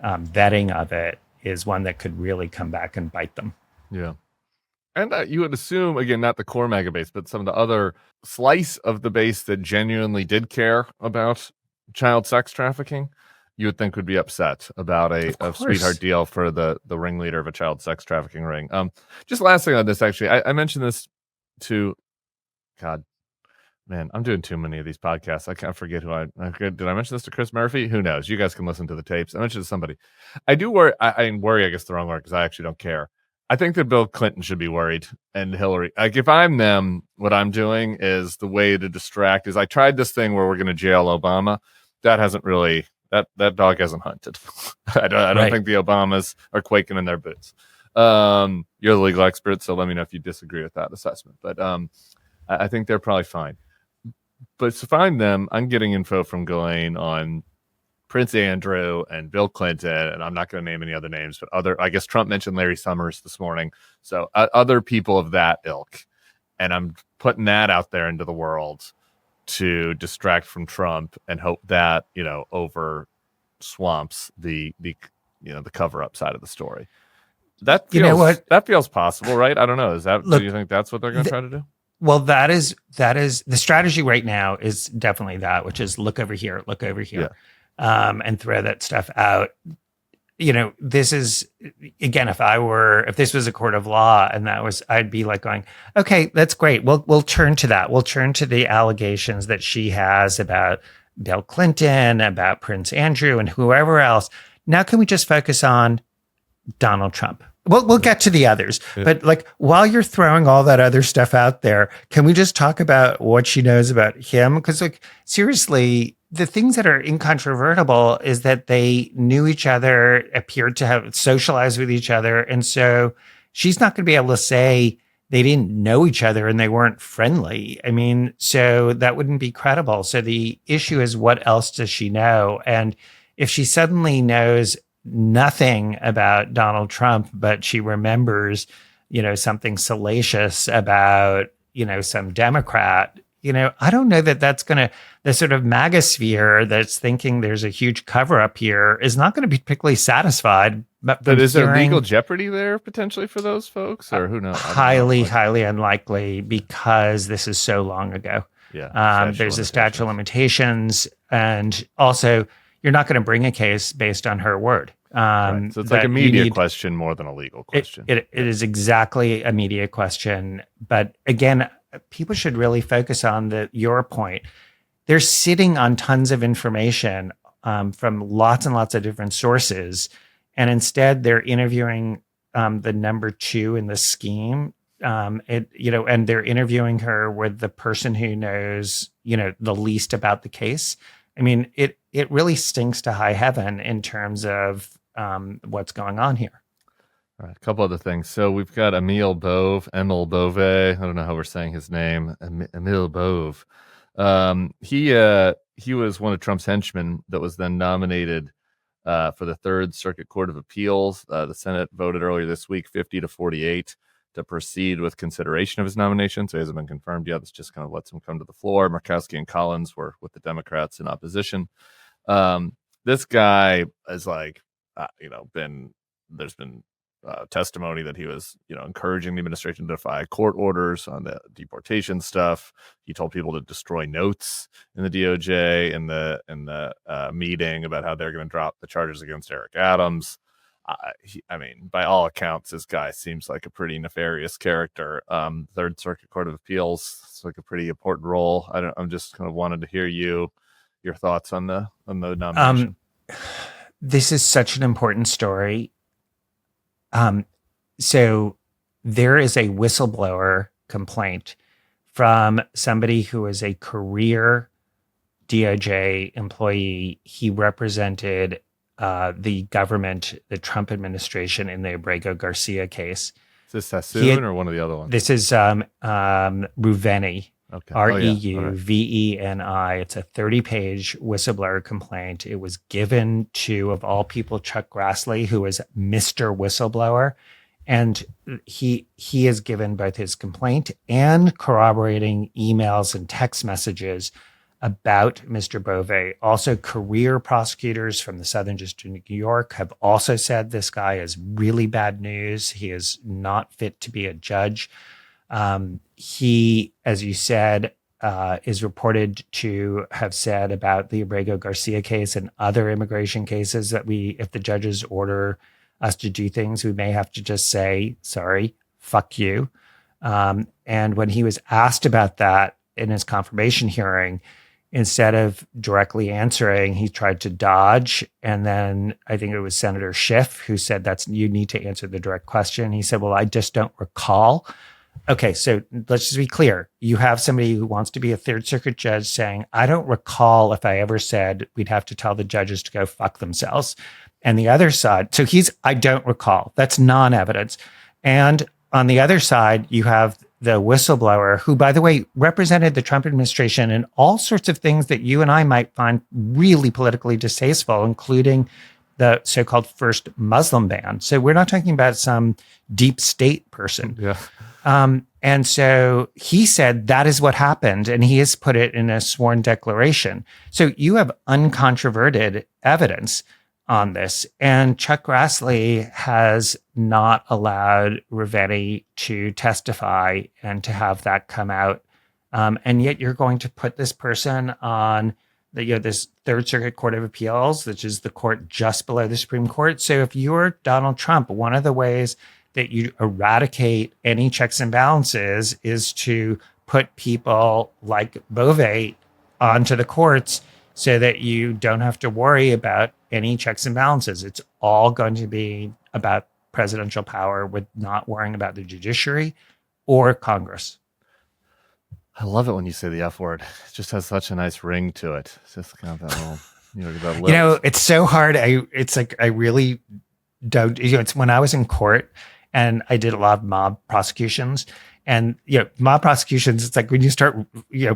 vetting of it is one that could really come back and bite them. Yeah. And you would assume, again, not the core mega base, but some of the other slice of the base that genuinely did care about child sex trafficking, you would think would be upset about a sweetheart deal for the ringleader of a child sex trafficking ring. Just last thing on this, actually, I mentioned this to, God, man, I'm doing too many of these podcasts. I can't forget did I mention this to Chris Murphy? Who knows? You guys can listen to the tapes. I mentioned it to somebody. I do worry. I worry, I guess the wrong word, because I actually don't care. I think that Bill Clinton should be worried, and Hillary. Like, if I'm them, what I'm doing is the way to distract is I tried this thing where we're going to jail Obama. That hasn't really, that dog hasn't hunted. I don't think the Obamas are quaking in their boots. You're the legal expert, so let me know if you disagree with that assessment. But I think they're probably fine. But to find them, I'm getting info from Ghislaine on Prince Andrew and Bill Clinton, and I'm not going to name any other names, but I guess Trump mentioned Larry Summers this morning. So other people of that ilk. And I'm putting that out there into the world to distract from Trump and hope that, over swamps the cover up side of the story. That feels, that feels possible, right? I don't know. Do you think that's what they're going to try to do? Well, that is the strategy right now is definitely that, which is look over here. Yeah. And throw that stuff out. This is, again, if this was a court of law and I'd be like going, okay, that's great. We'll turn to that. We'll turn to the allegations that she has about Bill Clinton, about Prince Andrew and whoever else. Now, can we just focus on Donald Trump? We'll get to the others, but while you're throwing all that other stuff out there, can we just talk about what she knows about him? Because seriously, the things that are incontrovertible is that they knew each other, appeared to have socialized with each other. And so she's not going to be able to say they didn't know each other and they weren't friendly. I mean, so that wouldn't be credible. So the issue is, what else does she know? And if she suddenly knows nothing about Donald Trump, but she remembers, something salacious about, some Democrat, I don't know that that's going to, the sort of MAGA that's thinking there's a huge cover up here is not going to be particularly satisfied. But is there legal jeopardy there potentially for those folks, or who knows? Highly unlikely, because this is so long ago. Yeah. There's a statute of limitations, and also you're not going to bring a case based on her word. Right. So it's like a media question more than a legal question. It is exactly a media question. But again, people should really focus on your point. They're sitting on tons of information from lots and lots of different sources, and instead they're interviewing the number two in the scheme. And they're interviewing her with the person who knows, the least about the case. I mean, it really stinks to high heaven in terms of what's going on here. All right, a couple other things. So we've got Emil Bove. I don't know how we're saying his name. Emil Bove. He was one of Trump's henchmen that was then nominated for the Third Circuit Court of Appeals. The Senate voted earlier this week 50-48 to proceed with consideration of his nomination. So he hasn't been confirmed yet. This just kind of lets him come to the floor. Murkowski and Collins were with the Democrats in opposition. This guy is there's been testimony that he was, encouraging the administration to defy court orders on the deportation stuff. He told people to destroy notes in the DOJ in the meeting about how they're going to drop the charges against Eric Adams. By all accounts, this guy seems like a pretty nefarious character. Third Circuit Court of Appeals, it's like a pretty important role. I'm just kind of wanted to hear your thoughts on the nomination. This is such an important story. So there is a whistleblower complaint from somebody who is a career DOJ employee. He represented the government, the Trump administration, in the Abrego Garcia case. Is this Sassoon or one of the other ones? This is Reuveni. Okay. Reuveni. It's a 30-page whistleblower complaint. It was given to, of all people, Chuck Grassley, who is Mr. Whistleblower. And he has given both his complaint and corroborating emails and text messages about Mr. Bove. Also, career prosecutors from the Southern District of New York have also said this guy is really bad news. He is not fit to be a judge. He, as you said, is reported to have said about the Abrego Garcia case and other immigration cases that if the judges order us to do things, we may have to just say, sorry, fuck you. And when he was asked about that in his confirmation hearing, instead of directly answering, he tried to dodge. And then I think it was Senator Schiff who said, you need to answer the direct question. He said, well, I just don't recall. Okay, so let's just be clear. You have somebody who wants to be a Third Circuit judge saying, I don't recall if I ever said we'd have to tell the judges to go fuck themselves. And the other side, so I don't recall. That's non-evidence. And on the other side, you have the whistleblower who, by the way, represented the Trump administration in all sorts of things that you and I might find really politically distasteful, including the so-called first Muslim ban. So we're not talking about some deep state person. Yeah. And so he said that is what happened, and he has put it in a sworn declaration. So you have uncontroverted evidence on this, and Chuck Grassley has not allowed Reuveni to testify and to have that come out. And yet you're going to put this person on this Third Circuit Court of Appeals, which is the court just below the Supreme Court. So if you're Donald Trump, one of the ways that you eradicate any checks and balances is to put people like Bove onto the courts so that you don't have to worry about any checks and balances. It's all going to be about presidential power with not worrying about the judiciary or Congress. I love it when you say the F word. It just has such a nice ring to it. It's just kind of that little, it's so hard. I really don't, it's when I was in court and I did a lot of mob prosecutions. And, mob prosecutions, it's like when you start,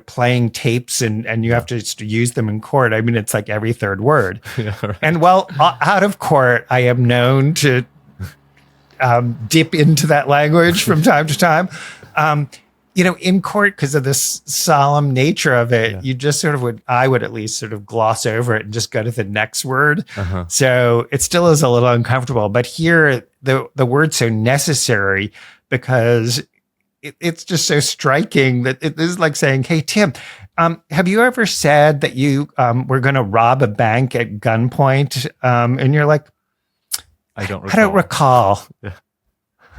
playing tapes and you have to just use them in court. I mean, it's like every third word. Yeah, right. And out of court, I am known to dip into that language from time to time. in court, because of this solemn nature of it, you just I would at least sort of gloss over it and just go to the next word. So it still is a little uncomfortable. But here, the word's so necessary because it's just so striking that it is like saying, hey, Tim, have you ever said that you were going to rob a bank at gunpoint? And you're like, I don't recall. Yeah.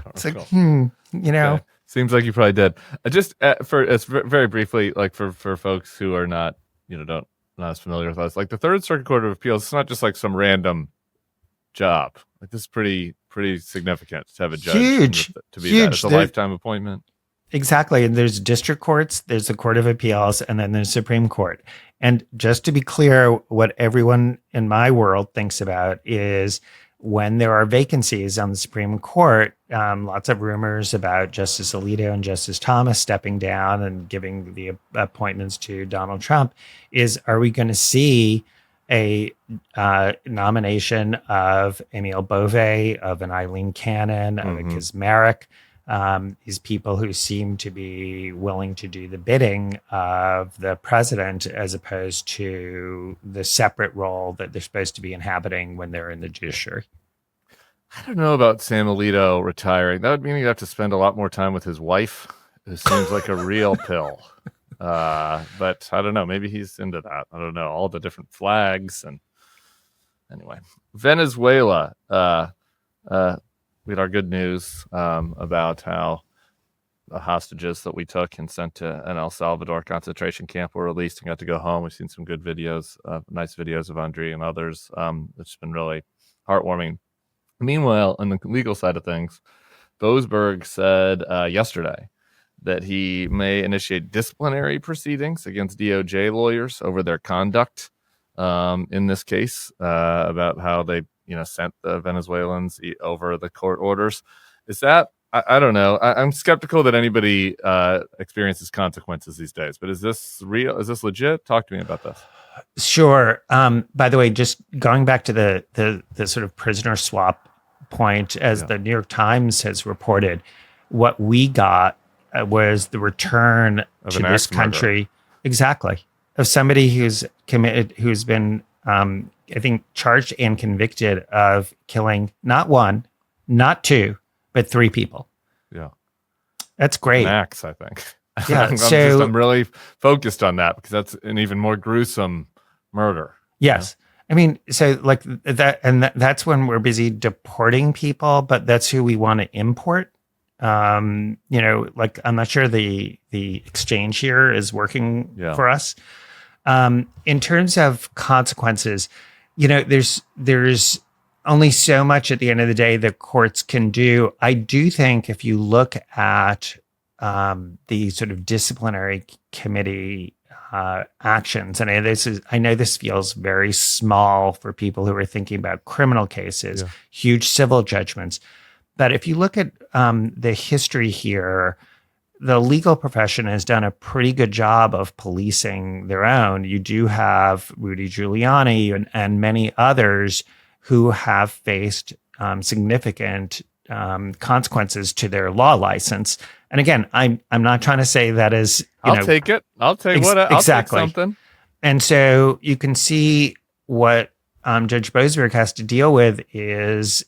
It's like, Okay. Seems like you probably did. Just very briefly, like for folks who are not, not as familiar with us, like the Third Circuit Court of Appeals, it's not just like some random job. Like this is pretty significant to have a judge. Huge. To be that. It's a lifetime appointment. Exactly. And there's district courts, there's the Court of Appeals, and then there's Supreme Court. And just to be clear, what everyone in my world thinks about is when there are vacancies on the Supreme Court, lots of rumors about Justice Alito and Justice Thomas stepping down and giving the appointments to Donald Trump, are we going to see a nomination of Emil Bove, of an Eileen Cannon, of a Kaczmarek, these people who seem to be willing to do the bidding of the president as opposed to the separate role that they're supposed to be inhabiting when they're in the judiciary? I don't know about Sam Alito retiring. That would mean he'd have to spend a lot more time with his wife. It seems like a real pill. But I don't know. Maybe he's into that. I don't know. All the different flags. And anyway, Venezuela. We had our good news about how the hostages that we took and sent to an El Salvador concentration camp were released and got to go home. We've seen some good videos, nice videos of Andre and others. It's been really heartwarming. Meanwhile, on the legal side of things, Boasberg said yesterday that he may initiate disciplinary proceedings against DOJ lawyers over their conduct in this case about how they sent the Venezuelans over the court orders. Is that, I don't know. I'm skeptical that anybody experiences consequences these days, but is this real? Is this legit? Talk to me about this. Sure. By the way, just going back to the sort of prisoner swap point, as the New York Times has reported, what we got was the return of to this country, exactly, of somebody who's been, I think, charged and convicted of killing not one, not two, but three people. Yeah. That's great. Max, I think. Yeah. I'm really focused on that because that's an even more gruesome murder. Yes. I mean, so like that, and that's when we're busy deporting people, but that's who we want to import. Like I'm not sure the exchange here is working for us. In terms of consequences, there's only so much at the end of the day that courts can do. I do think if you look at the sort of disciplinary committee actions, and I know this feels very small for people who are thinking about criminal cases, huge civil judgments. But if you look at the history here, the legal profession has done a pretty good job of policing their own. You do have Rudy Giuliani and many others who have faced significant consequences to their law license. And again, I'm not trying to say that is. I'll take it. I'll take exactly. I'll take something. And so you can see what Judge Boasberg has to deal with is,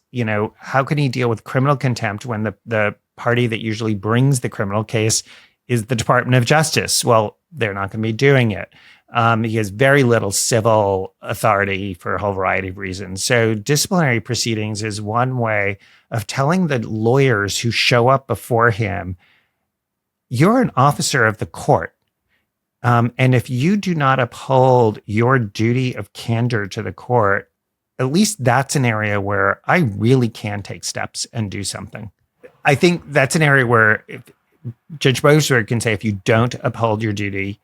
how can he deal with criminal contempt when the party that usually brings the criminal case is the Department of Justice? Well, they're not going to be doing it. He has very little civil authority for a whole variety of reasons. So disciplinary proceedings is one way of telling the lawyers who show up before him, you're an officer of the court. And if you do not uphold your duty of candor to the court, at least that's an area where I really can take steps and do something. I think that's an area where Judge Boasberg can say, if you don't uphold your duty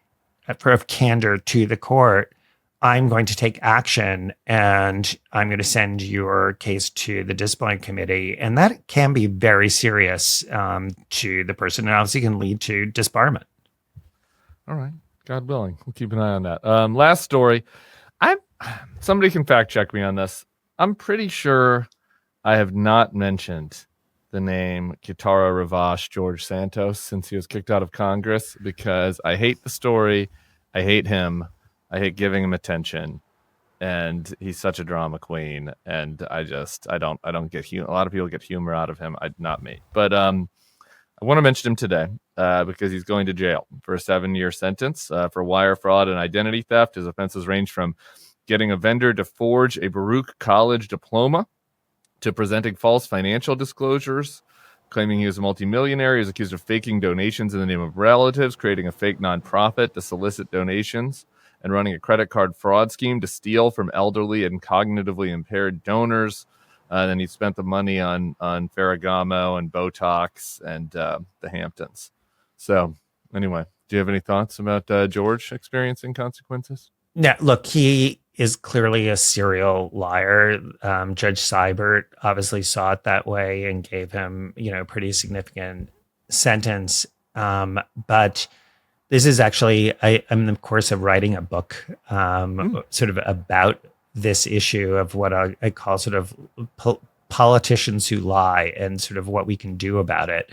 of candor to the court, I'm going to take action and I'm going to send your case to the disciplinary committee. And that can be very serious to the person, and obviously can lead to disbarment. All right. God willing. We'll keep an eye on that. Last story. Somebody can fact check me on this. I'm pretty sure I have not mentioned the name Kitara Ravash George Santos since he was kicked out of Congress, because I hate the story. I hate him. I hate giving him attention. And he's such a drama queen. And I don't get humor. A lot of people get humor out of him. Not me. But I want to mention him today because he's going to jail for a 7-year sentence for wire fraud and identity theft. His offenses range from getting a vendor to forge a Baruch College diploma to presenting false financial disclosures, claiming he was a multimillionaire. He was accused of faking donations in the name of relatives, creating a fake nonprofit to solicit donations, and running a credit card fraud scheme to steal from elderly and cognitively impaired donors. Then he spent the money on Ferragamo and Botox and the Hamptons. So anyway, do you have any thoughts about George experiencing consequences? Yeah, look, he is clearly a serial liar. Judge Seibert obviously saw it that way and gave him, pretty significant sentence. But this is actually, I'm in the course of writing a book sort of about this issue of what I call sort of politicians who lie and sort of what we can do about it.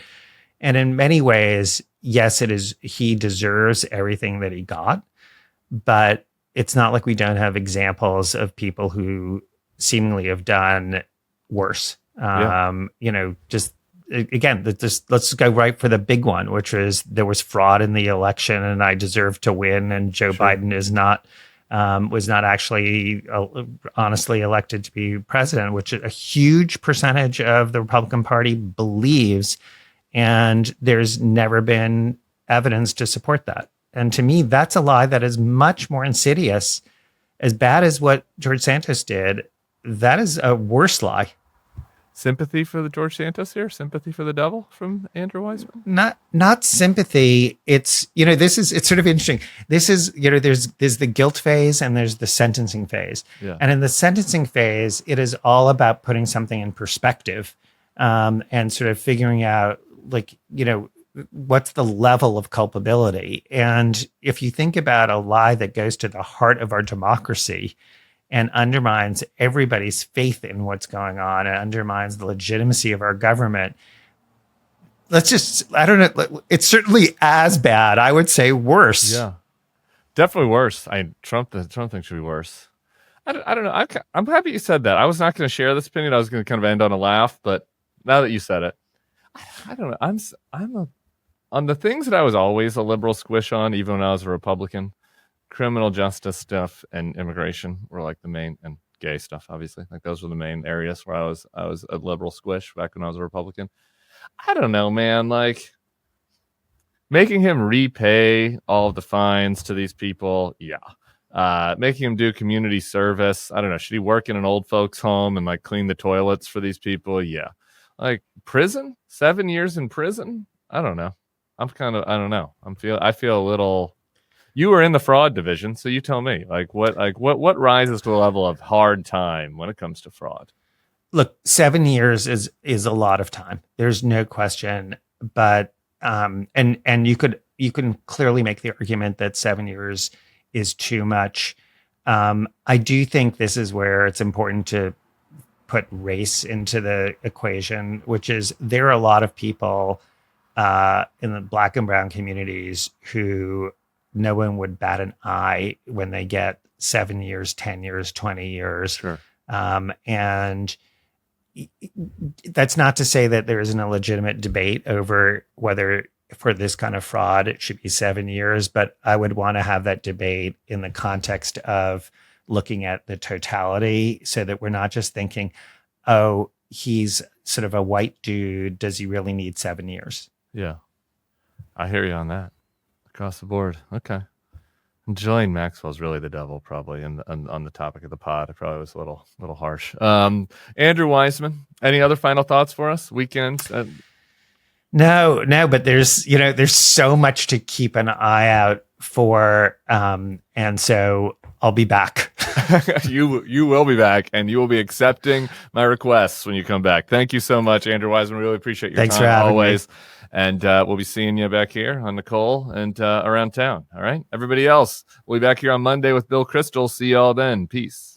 And in many ways, yes, he deserves everything that he got, but it's not like we don't have examples of people who seemingly have done worse. Just again, let's go right for the big one, which is there was fraud in the election and I deserve to win. And Joe Biden was not actually honestly elected to be president, which a huge percentage of the Republican Party believes. And there's never been evidence to support that. And to me, that's a lie that is much more insidious. As bad as what George Santos did, that is a worse lie. Sympathy for the George Santos here? Sympathy for the devil from Andrew Weissmann? Not sympathy. It's, it's sort of interesting. This is, there's the guilt phase and there's the sentencing phase. Yeah. And in the sentencing phase, it is all about putting something in perspective and sort of figuring out, what's the level of culpability. And if you think about a lie that goes to the heart of our democracy and undermines everybody's faith in what's going on and undermines the legitimacy of our government, I don't know, it's certainly as bad. I would say worse. Yeah, definitely worse. Trump thing should be worse. I don't know. I'm happy you said that. I was not going to share this opinion. I was going to kind of end on a laugh, but now that you said it, I don't know. On the things that I was always a liberal squish on, even when I was a Republican, criminal justice stuff and immigration were like the main, and gay stuff, obviously. Like those were the main areas where I was a liberal squish back when I was a Republican. I don't know, man. Like making him repay all of the fines to these people, yeah. Making him do community service. I don't know. Should he work in an old folks' home and like clean the toilets for these people? Yeah. Like prison, 7 years in prison. I don't know. I don't know. I feel a little. You were in the fraud division, so you tell me. What rises to a level of hard time when it comes to fraud? Look, 7 years is a lot of time. There's no question. But and you can clearly make the argument that 7 years is too much. I do think this is where it's important to put race into the equation, which is there are a lot of people in the Black and brown communities who no one would bat an eye when they get 7 years, 10 years, 20 years. Sure. And that's not to say that there isn't a legitimate debate over whether for this kind of fraud it should be 7 years, but I would want to have that debate in the context of looking at the totality so that we're not just thinking, oh, he's sort of a white dude. Does he really need 7 years? Yeah, I hear you on that. Across the board. Okay. Ghislaine Maxwell is really the devil, probably, on the topic of the pod. It probably was a little harsh. Andrew Weissmann, any other final thoughts for us? Weekends? No, but there's so much to keep an eye out for, and so I'll be back. You will be back, and you will be accepting my requests when you come back. Thank you so much, Andrew Weissmann. Really appreciate your Thanks time for having always. Me. And we'll be seeing you back here on Nicole and around town. All right. Everybody else, we'll be back here on Monday with Bill Crystal. See y'all then. Peace.